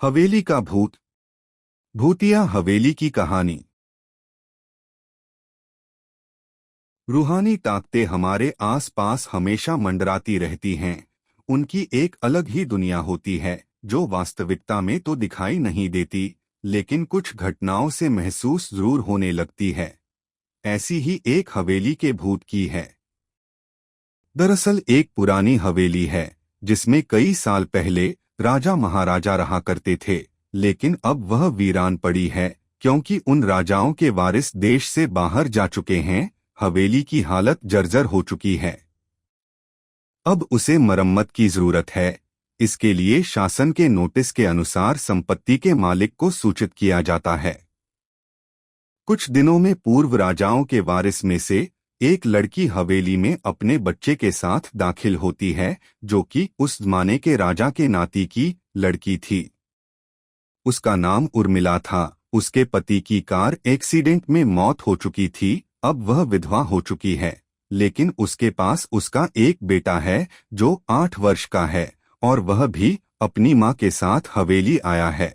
हवेली का भूत। भूतिया हवेली की कहानी। रूहानी ताकतें हमारे आसपास हमेशा मंडराती रहती हैं। उनकी एक अलग ही दुनिया होती है जो वास्तविकता में तो दिखाई नहीं देती, लेकिन कुछ घटनाओं से महसूस जरूर होने लगती है। ऐसी ही एक हवेली के भूत की है। दरअसल एक पुरानी हवेली है जिसमें कई साल पहले राजा महाराजा रहा करते थे, लेकिन अब वह वीरान पड़ी है क्योंकि उन राजाओं के वारिस देश से बाहर जा चुके हैं। हवेली की हालत जर्जर हो चुकी है। अब उसे मरम्मत की जरूरत है। इसके लिए शासन के नोटिस के अनुसार संपत्ति के मालिक को सूचित किया जाता है। कुछ दिनों में पूर्व राजाओं के वारिस में से एक लड़की हवेली में अपने बच्चे के साथ दाखिल होती है, जो कि उस जमाने के राजा के नाती की लड़की थी। उसका नाम उर्मिला था। उसके पति की कार एक्सीडेंट में मौत हो चुकी थी। अब वह विधवा हो चुकी है, लेकिन उसके पास उसका एक बेटा है जो 8 वर्ष का है, और वह भी अपनी मां के साथ हवेली आया है।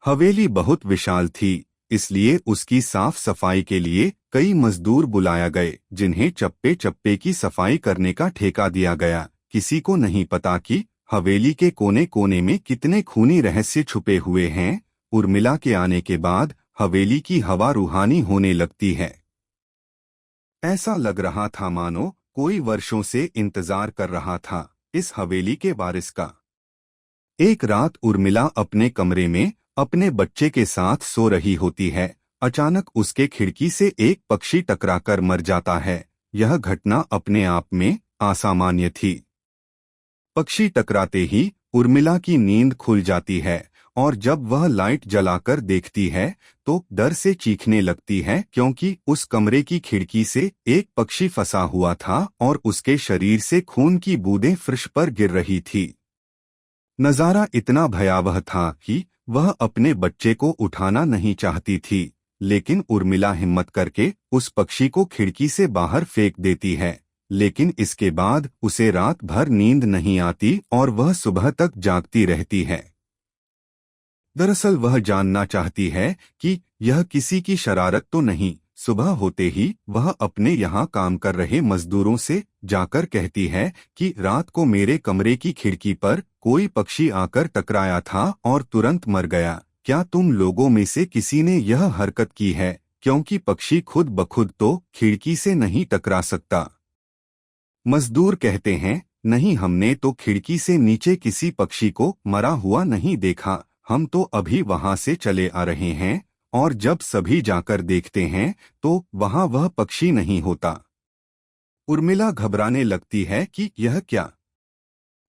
हवेली बहुत विशाल थी, इसलिए उसकी साफ सफाई के लिए कई मजदूर बुलाया गए, जिन्हें चप्पे चप्पे की सफाई करने का ठेका दिया गया। किसी को नहीं पता कि हवेली के कोने कोने में कितने खूनी रहस्य छुपे हुए हैं। उर्मिला के आने के बाद हवेली की हवा रूहानी होने लगती है। ऐसा लग रहा था मानो कोई वर्षों से इंतजार कर रहा था इस हवेली के वारिस का। एक रात उर्मिला अपने कमरे में अपने बच्चे के साथ सो रही होती है। अचानक उसके खिड़की से एक पक्षी टकराकर मर जाता है। यह घटना अपने आप में असामान्य थी। पक्षी टकराते ही उर्मिला की नींद खुल जाती है, और जब वह लाइट जलाकर देखती है तो डर से चीखने लगती है, क्योंकि उस कमरे की खिड़की से एक पक्षी फंसा हुआ था और उसके शरीर से खून की बूंदें फर्श पर गिर रही थी। नजारा इतना भयावह था कि वह अपने बच्चे को उठाना नहीं चाहती थी, लेकिन उर्मिला हिम्मत करके उस पक्षी को खिड़की से बाहर फेंक देती है। लेकिन इसके बाद उसे रात भर नींद नहीं आती और वह सुबह तक जागती रहती है। दरअसल वह जानना चाहती है कि यह किसी की शरारत तो नहीं। सुबह होते ही वह अपने यहाँ काम कर रहे मजदूरों से जाकर कहती है कि रात को मेरे कमरे की खिड़की पर कोई पक्षी आकर टकराया था और तुरंत मर गया। क्या तुम लोगों में से किसी ने यह हरकत की है, क्योंकि पक्षी खुद बखुद तो खिड़की से नहीं टकरा सकता। मजदूर कहते हैं, नहीं, हमने तो खिड़की से नीचे किसी पक्षी को मरा हुआ नहीं देखा। हम तो अभी वहां से चले आ रहे हैं, और जब सभी जाकर देखते हैं तो वहां वह पक्षी नहीं होता। उर्मिला घबराने लगती है कि यह क्या,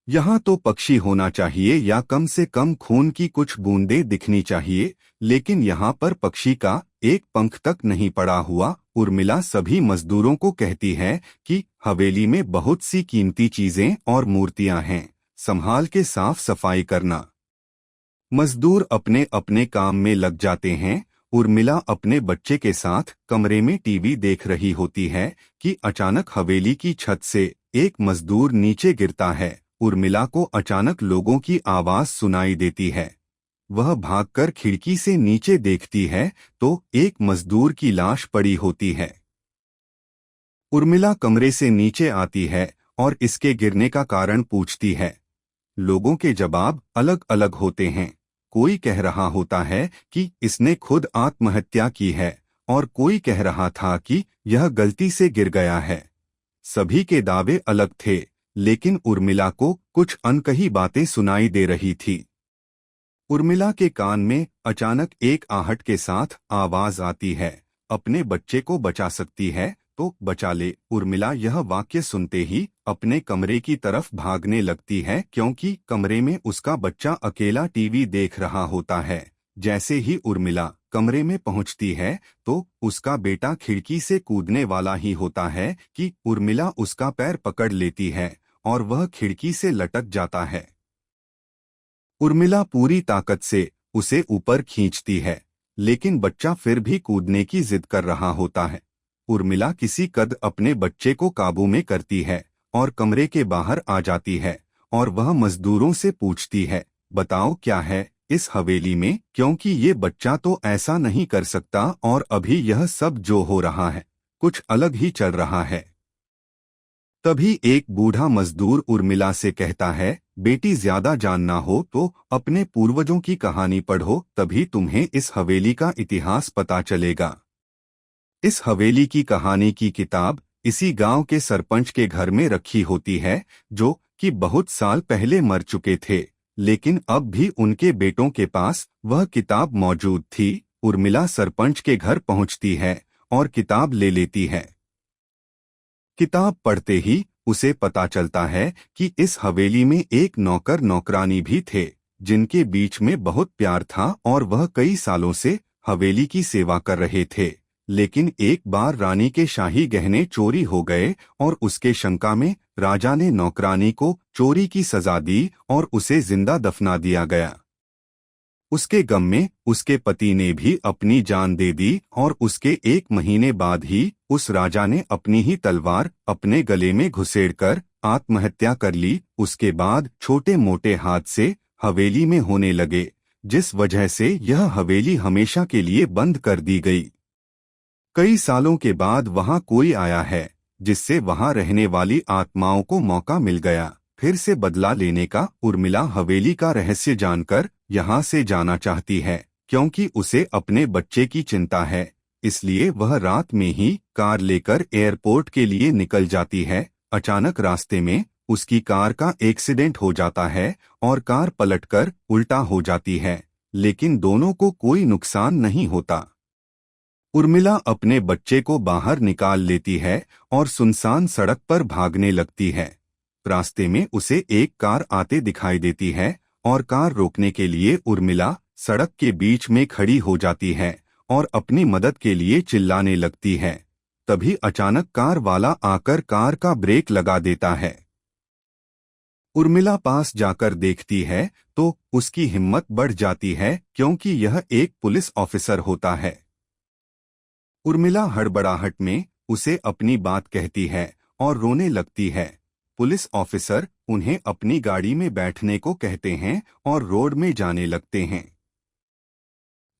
यहाँ तो पक्षी होना चाहिए या कम से कम खून की कुछ बूंदें दिखनी चाहिए, लेकिन यहाँ पर पक्षी का एक पंख तक नहीं पड़ा हुआ। उर्मिला सभी मजदूरों को कहती है कि हवेली में बहुत सी कीमती चीजें और मूर्तियां हैं, संभाल के साफ सफाई करना। मजदूर अपने अपने काम में लग जाते हैं। उर्मिला अपने बच्चे के साथ कमरे में टीवी देख रही होती है कि अचानक हवेली की छत से एक मजदूर नीचे गिरता है। उर्मिला को अचानक लोगों की आवाज सुनाई देती है। वह भागकर खिड़की से नीचे देखती है तो एक मजदूर की लाश पड़ी होती है। उर्मिला कमरे से नीचे आती है और इसके गिरने का कारण पूछती है। लोगों के जवाब अलग अलग होते हैं। कोई कह रहा होता है कि इसने खुद आत्महत्या की है, और कोई कह रहा था कि यह गलती से गिर गया है। सभी के दावे अलग थे, लेकिन उर्मिला को कुछ अनकही बातें सुनाई दे रही थी। उर्मिला के कान में अचानक एक आहट के साथ आवाज आती है, अपने बच्चे को बचा सकती है तो बचा ले। उर्मिला यह वाक्य सुनते ही अपने कमरे की तरफ भागने लगती है, क्योंकि कमरे में उसका बच्चा अकेला टीवी देख रहा होता है। जैसे ही उर्मिला कमरे में पहुंचती है तो उसका बेटा खिड़की से कूदने वाला ही होता है कि उर्मिला उसका पैर पकड़ लेती है और वह खिड़की से लटक जाता है। उर्मिला पूरी ताकत से उसे ऊपर खींचती है, लेकिन बच्चा फिर भी कूदने की जिद कर रहा होता है। उर्मिला किसी कद अपने बच्चे को काबू में करती है और कमरे के बाहर आ जाती है, और वह मजदूरों से पूछती है, बताओ क्या है इस हवेली में, क्योंकि ये बच्चा तो ऐसा नहीं कर सकता और अभी यह सब जो हो रहा है कुछ अलग ही चल रहा है। तभी एक बूढ़ा मजदूर उर्मिला से कहता है, बेटी ज्यादा जानना हो तो अपने पूर्वजों की कहानी पढ़ो, तभी तुम्हें इस हवेली का इतिहास पता चलेगा। इस हवेली की कहानी की किताब इसी गांव के सरपंच के घर में रखी होती है, जो कि बहुत साल पहले मर चुके थे, लेकिन अब भी उनके बेटों के पास वह किताब मौजूद थी। उर्मिला सरपंच के घर पहुंचती है और किताब ले लेती है। किताब पढ़ते ही उसे पता चलता है कि इस हवेली में एक नौकर नौकरानी भी थे, जिनके बीच में बहुत प्यार था और वह कई सालों से हवेली की सेवा कर रहे थे। लेकिन एक बार रानी के शाही गहने चोरी हो गए और उसके शंका में राजा ने नौकरानी को चोरी की सजा दी और उसे जिंदा दफना दिया गया। उसके गम में उसके पति ने भी अपनी जान दे दी और उसके 1 महीने बाद ही उस राजा ने अपनी ही तलवार अपने गले में घुसेड़कर आत्महत्या कर ली। उसके बाद छोटे मोटे हादसे हवेली में होने लगे, जिस वजह से यह हवेली हमेशा के लिए बंद कर दी गई। कई सालों के बाद वहां कोई आया है, जिससे वहां रहने वाली आत्माओं को मौका मिल गया फिर से बदला लेने का। उर्मिला हवेली का रहस्य जानकर यहाँ से जाना चाहती है, क्योंकि उसे अपने बच्चे की चिंता है। इसलिए वह रात में ही कार लेकर एयरपोर्ट के लिए निकल जाती है। अचानक रास्ते में उसकी कार का एक्सीडेंट हो जाता है और कार पलटकर उल्टा हो जाती है, लेकिन दोनों को कोई नुकसान नहीं होता। उर्मिला अपने बच्चे को बाहर निकाल लेती है और सुनसान सड़क पर भागने लगती है। रास्ते में उसे एक कार आते दिखाई देती है और कार रोकने के लिए उर्मिला सड़क के बीच में खड़ी हो जाती है और अपनी मदद के लिए चिल्लाने लगती है। तभी अचानक कार वाला आकर कार का ब्रेक लगा देता है। उर्मिला पास जाकर देखती है तो उसकी हिम्मत बढ़ जाती है, क्योंकि यह एक पुलिस ऑफिसर होता है। उर्मिला हड़बड़ाहट में उसे अपनी बात कहती है और रोने लगती है। पुलिस ऑफिसर उन्हें अपनी गाड़ी में बैठने को कहते हैं और रोड में जाने लगते हैं।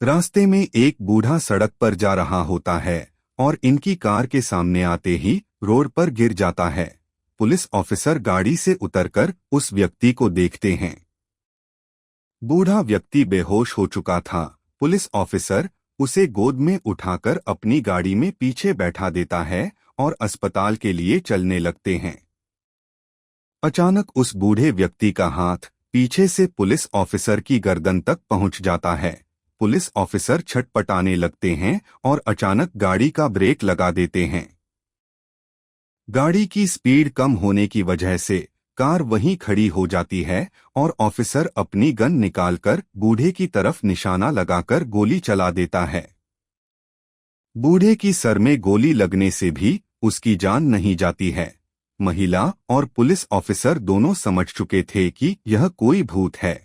रास्ते में एक बूढ़ा सड़क पर जा रहा होता है और इनकी कार के सामने आते ही रोड पर गिर जाता है। पुलिस ऑफिसर गाड़ी से उतरकर उस व्यक्ति को देखते हैं। बूढ़ा व्यक्ति बेहोश हो चुका था। पुलिस ऑफिसर उसे गोद में उठाकर अपनी गाड़ी में पीछे बैठा देता है और अस्पताल के लिए चलने लगते हैं। अचानक उस बूढ़े व्यक्ति का हाथ पीछे से पुलिस ऑफिसर की गर्दन तक पहुंच जाता है। पुलिस ऑफिसर छटपटाने लगते हैं और अचानक गाड़ी का ब्रेक लगा देते हैं। गाड़ी की स्पीड कम होने की वजह से कार वहीं खड़ी हो जाती है और ऑफिसर अपनी गन निकालकर बूढ़े की तरफ निशाना लगाकर गोली चला देता है। बूढ़े की सर में गोली लगने से भी उसकी जान नहीं जाती है। महिला और पुलिस ऑफिसर दोनों समझ चुके थे कि यह कोई भूत है।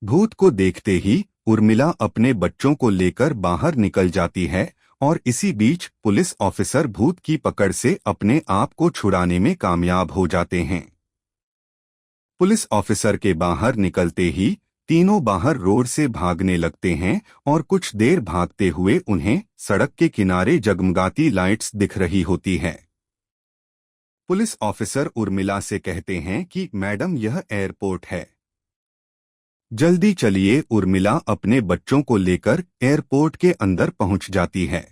भूत को देखते ही उर्मिला अपने बच्चों को लेकर बाहर निकल जाती है और इसी बीच पुलिस ऑफिसर भूत की पकड़ से अपने आप को छुड़ाने में कामयाब हो जाते हैं। पुलिस ऑफिसर के बाहर निकलते ही तीनों बाहर रोड से भागने लगते हैं और कुछ देर भागते हुए उन्हें सड़क के किनारे जगमगाती लाइट्स दिख रही होती है। पुलिस ऑफिसर उर्मिला से कहते हैं कि मैडम, यह एयरपोर्ट है, जल्दी चलिए। उर्मिला अपने बच्चों को लेकर एयरपोर्ट के अंदर पहुंच जाती है।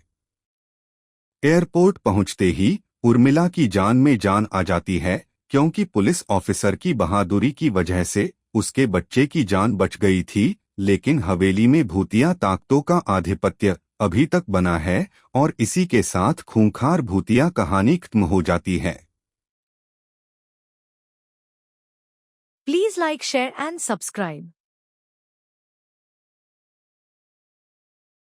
एयरपोर्ट पहुंचते ही उर्मिला की जान में जान आ जाती है, क्योंकि पुलिस ऑफिसर की बहादुरी की वजह से उसके बच्चे की जान बच गई थी। लेकिन हवेली में भूतिया ताकतों का आधिपत्य अभी तक बना है और इसी के साथ खूंखार भूतिया कहानी खत्म हो जाती है। Please like, share and subscribe.